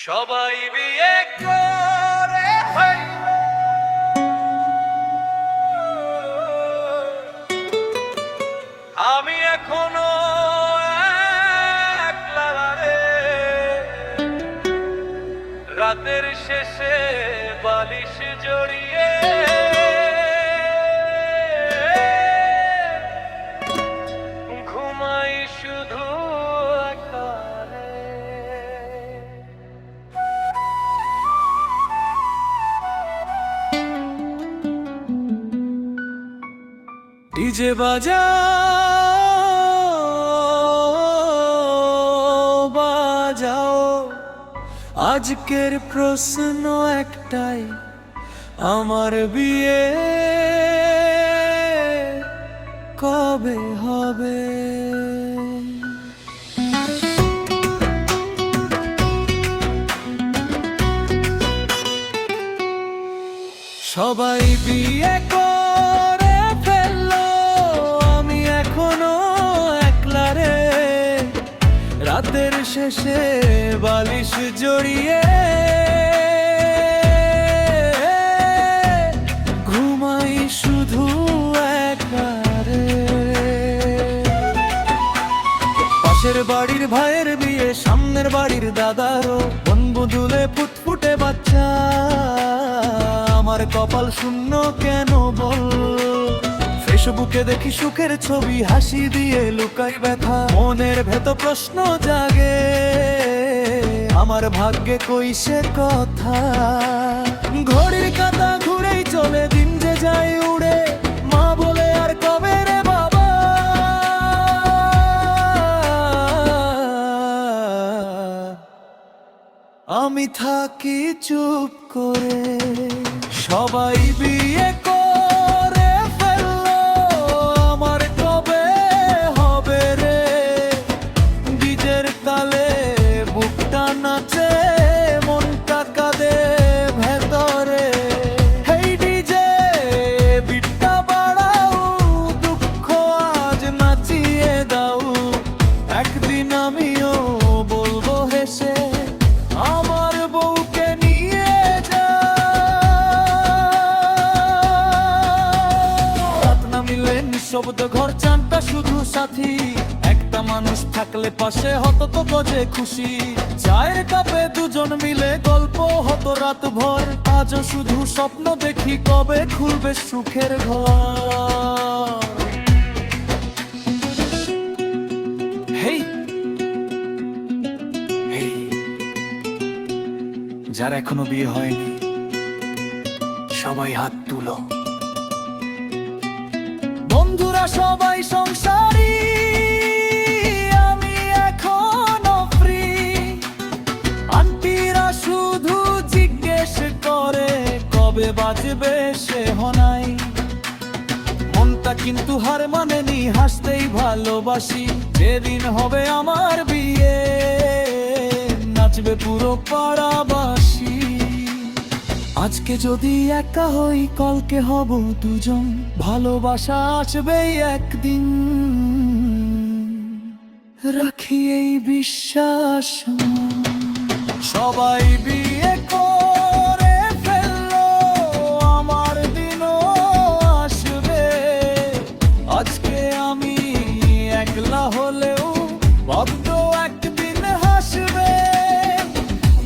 সবাই বিয়ে করে আমি এখনো একলা রে। রাতের শেষে বালিশ জড়িয়ে ঘুমাই শুধু একা রে। ডিজে বাজাও, আজকের প্রশ্ন একটাই, আমার বিয়ে কবে হবে? সবাই বিয়ে করে ফেললো, আমি এখনো একলা রে। রাতের শেষে বালিশ জড়িয়ে ঘুমাই শুধু একা রে। পাশের বাড়ির ভাইয়ের বিয়ে, সামনের বাড়ির দাদারও, বনবুদুলে ফুটফুটে বাচ্চা। আমার কপাল শূন্য কেন বল? ফেসবুকে দেখি সুখের ছবি, হাসি দিয়ে লুকাই ব্যথা। মনের ভেতর প্রশ্ন জাগে, আমার ভাগ্যে কই সে কথা? ঘড়ির কাঁটা ঘুরেই চলে, দিন যে যায় উড়ে। মা বলে আর কবে রে বাবা? আমি থাকি চুপ করে। সবাই বিয়ে করে ফেললো, আমার কবে হবে রে? ডিজের তালে বুকটা নাচে, মনটা কাঁদে ভেতরে। হেই ডিজে, বিটটা বাড়াও, দুঃখ আজ নাচিয়ে দাও। একদিন আমিও বলবো হেসে, আমার বউকে নিয়ে যাও। রাত নামিলে নিঃশব্দ ঘর, চানটা শুধু সাথী। একটা মানুষ থাকলে পাশে হতো তো গজে খুশি। চায়ের কাপে দুজন মিলে গল্প হতো রাত ভর। আজও শুধু স্বপ্ন দেখি, কবে খুলবে সুখের ঘর? হেই হেই, যার এখনো বিয়ে হয়নি সবাই হাত তুলো। বন্ধুরা সবাই সংসারী, আমি এখনো ফ্রি। আন্টিরা শুধু জিজ্ঞেস করে, কবে বাজবে সে হনাই। মনটা কিন্তু হার মানেনি, হাসতেই ভালোবাসি। যেদিন হবে আমার বিয়ে, নাচবে পুরো পাড়াবাসী। আজকে যদি একা হই, কালকে হব দুজন। ভালোবাসা আসবেই একদিন, রাখি এই বিশ্বাস। সবাই বিয়ে করে ফেললো, আমার দিনও আসবে। আজকে আমি একলা হলেও ভাগ্য একদিন হাসবে।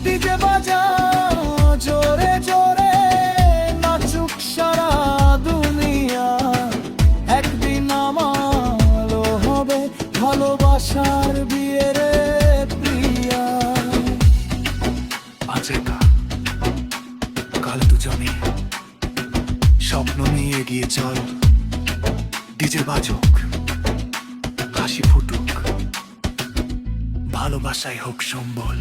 ডিজে বাজা জোরে জোরে, নাচুক সারা দুনিয়া। একদিন আমারও হবে ভালোবাসার বিয়ে রে প্রিয়া। আজ একা, কাল দুজনে, স্বপ্ন নিয়ে এগিয়ে চল। ডিজে বাজুক, হাসি ফুটুক, ভালোবাসাই হোক সম্বল।